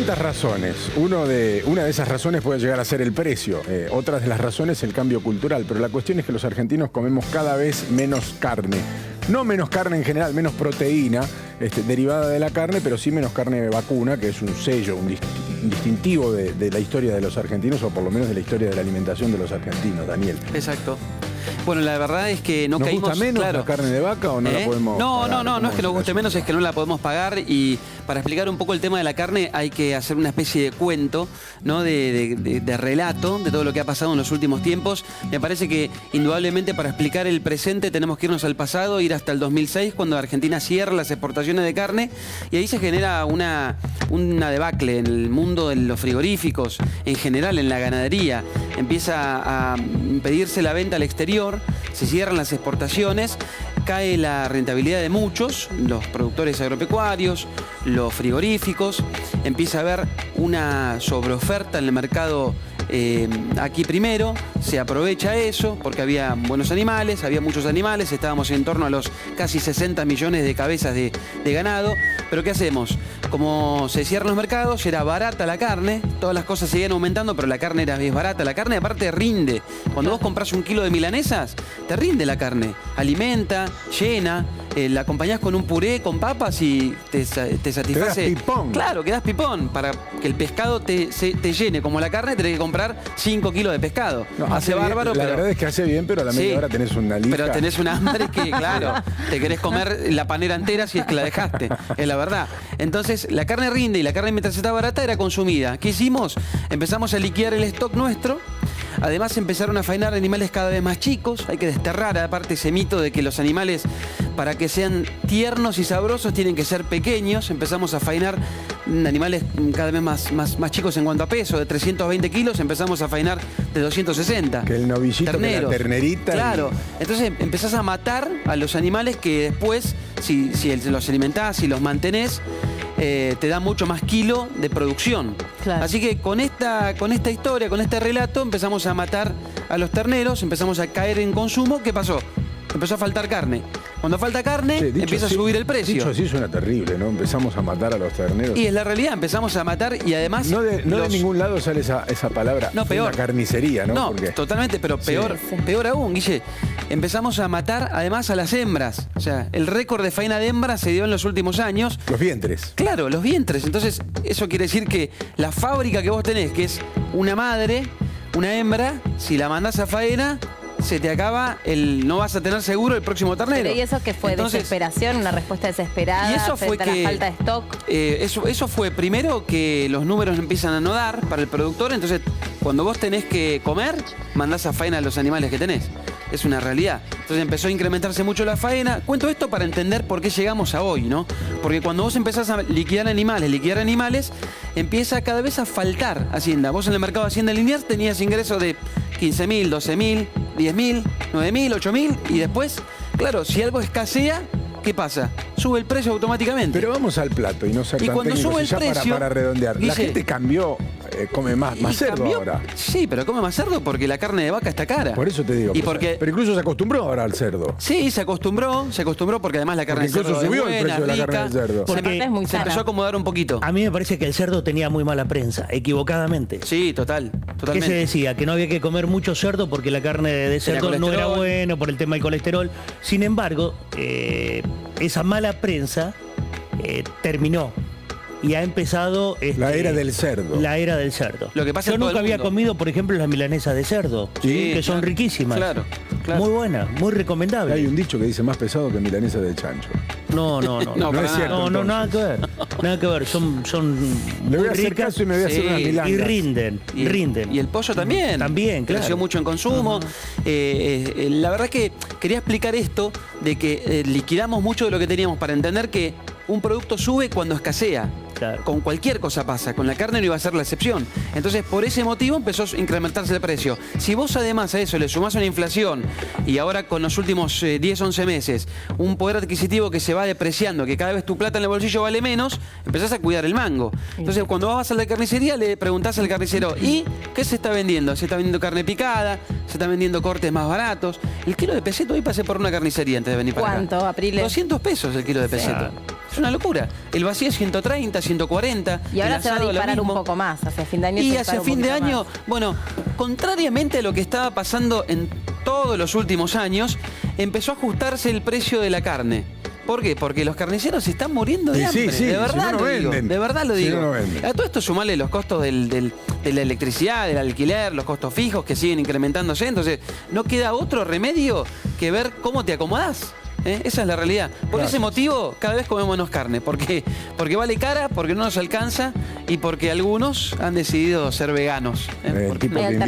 distintas razones. Una de esas razones puede llegar a ser el precio. Otras de las razones el cambio cultural. Pero la cuestión es que los argentinos comemos cada vez menos carne. No menos carne en general, menos proteína derivada de la carne, pero sí menos carne vacuna, que es un sello, un distintivo de la historia de los argentinos, o por lo menos de la historia de la alimentación de los argentinos, Daniel. Exacto. Bueno, la verdad es que no caímos... ¿Nos gusta menos la carne de vaca o no la podemos pagar? No es que nos guste menos, es que no la podemos pagar. Y para explicar un poco el tema de la carne hay que hacer una especie de cuento, ¿no? de relato de todo lo que ha pasado en los últimos tiempos. Me parece que indudablemente para explicar el presente tenemos que irnos al pasado, ir hasta el 2006, cuando Argentina cierra las exportaciones de carne, y ahí se genera una debacle en el mundo de los frigoríficos, en general en la ganadería. Empieza a impedirse la venta al exterior, se cierran las exportaciones, cae la rentabilidad de muchos, los productores agropecuarios, los frigoríficos, empieza a haber una sobreoferta en el mercado. Aquí primero se aprovecha eso porque había buenos animales, había muchos animales, estábamos en torno a los casi 60 millones de cabezas de ganado. Pero ¿qué hacemos? Como se cierran los mercados, era barata la carne, todas las cosas seguían aumentando, pero la carne es barata. La carne aparte rinde. Cuando vos compras un kilo de milanesas, te rinde la carne. Alimenta, llena, la acompañás con un puré, con papas y te satisface. Quedás pipón. Claro, quedás pipón. Para que el pescado te llene como la carne, tenés que comprar 5 kilos de pescado. No, hace bárbaro, bien, la pero... verdad es que hace bien, pero a la media hora tenés una lija. Pero tenés una hambre que, claro, te querés comer la panera entera si es que la dejaste. Es la verdad. Entonces, la carne rinde y la carne mientras estaba barata era consumida. ¿Qué hicimos? Empezamos a liquidar el stock nuestro. Además empezaron a faenar animales cada vez más chicos. Hay que desterrar aparte ese mito de que los animales, para que sean tiernos y sabrosos, tienen que ser pequeños. Empezamos a faenar animales cada vez más chicos en cuanto a peso. De 320 kilos empezamos a faenar de 260. Que el novillito, terneros, que la ternerita. Claro. Entonces empezás a matar a los animales que después, si los alimentás, si los mantenés, te da mucho más kilo de producción. Claro. Así que con esta historia, con este relato, empezamos a matar a los terneros, empezamos a caer en consumo. ¿Qué pasó? Empezó a faltar carne. Cuando falta carne, empieza a subir el precio. Dicho así suena terrible, ¿no? Empezamos a matar a los terneros. Y es la realidad, empezamos a matar y además... No de ningún lado sale esa palabra. No, peor. La carnicería, ¿no? No, Porque... totalmente, pero peor aún, Guille. Empezamos a matar además a las hembras. O sea, el récord de faena de hembras se dio en los últimos años. Los vientres. Claro, los vientres. Entonces, eso quiere decir que la fábrica que vos tenés, que es una madre, una hembra, si la mandás a faena, se te acaba no vas a tener seguro el próximo ternero. Pero ¿y eso que fue? Entonces, desesperación, una respuesta desesperada y eso frente fue a la falta de stock. Eso fue primero que los números empiezan a no dar para el productor. Entonces, cuando vos tenés que comer, mandás a faena a los animales que tenés. Es una realidad. Entonces empezó a incrementarse mucho la faena. Cuento esto para entender por qué llegamos a hoy, ¿no? Porque cuando vos empezás a liquidar animales, empieza cada vez a faltar Hacienda. Vos en el mercado de Hacienda lineal tenías ingresos de 15.000, 12.000, 10.000, 9.000, 8.000 y después, claro, si algo escasea, ¿qué pasa? Sube el precio automáticamente. Pero vamos al plato y no ser Y tan cuando técnicos, sube el ya precio, para redondear. La gente cambió, come más cerdo cambió, ahora. Sí, pero come más cerdo porque la carne de vaca está cara. Por eso te digo. Y porque, pero incluso se acostumbró ahora al cerdo. Sí, se acostumbró porque además la carne de cerdo incluso subió es el buena, precio de la carne rica. del cerdo. Porque Se empezó a acomodar un poquito. A mí me parece que el cerdo tenía muy mala prensa, equivocadamente. Sí, totalmente. ¿Qué se decía? Que no había que comer mucho cerdo porque la carne de cerdo no era bueno por el tema del colesterol. Sin embargo, esa mala prensa terminó y ha empezado la era del cerdo. La era del cerdo. Lo que pasa Yo nunca había comido, por ejemplo, las milanesas de cerdo, sí, que son riquísimas. Claro. Muy buenas, muy recomendables. Hay un dicho que dice más pesado que milanesa de chancho. No es cierto. No, nada que ver. Nada que ver. Son Le voy muy a hacer ricas caso y me voy a hacer unas milangas. y rinden. Y el pollo también. También, claro. Creció mucho en consumo. La verdad es que quería explicar esto de que liquidamos mucho de lo que teníamos para entender que un producto sube cuando escasea. Claro. Con cualquier cosa pasa, con la carne no iba a ser la excepción. Entonces, por ese motivo empezó a incrementarse el precio. Si vos además a eso le sumás una inflación y ahora con los últimos 10, 11 meses, un poder adquisitivo que se va depreciando, que cada vez tu plata en el bolsillo vale menos, empezás a cuidar el mango. Entonces, cuando vas a la carnicería, le preguntás al carnicero, ¿y qué se está vendiendo? ¿Se está vendiendo carne picada, se están vendiendo cortes más baratos. El kilo de peseto, hoy pasé por una carnicería antes de venir para acá. ¿Cuánto, Apriles? 200 pesos el kilo de peseto. Es una locura. El vacío es 130, 140. Y ahora el se va a asado lo disparar un mismo. poco más. Hacia fin de año Y se hacia dispara un fin de poquito año, más. bueno, contrariamente a lo que estaba pasando en todos los últimos años, empezó a ajustarse el precio de la carne. ¿Por qué? Porque los carniceros se están muriendo de Sí, hambre. sí, de si verdad no, no lo digo. venden. De verdad lo Si digo. no, no venden. A todo esto sumarle los costos de la electricidad, del alquiler, los costos fijos que siguen incrementándose. Entonces, no queda otro remedio que ver cómo te acomodás. Esa es la realidad. Por ese motivo, cada vez comemos menos carne. Porque vale cara, porque no nos alcanza y porque algunos han decidido ser veganos. El Porque tipo Hay que invita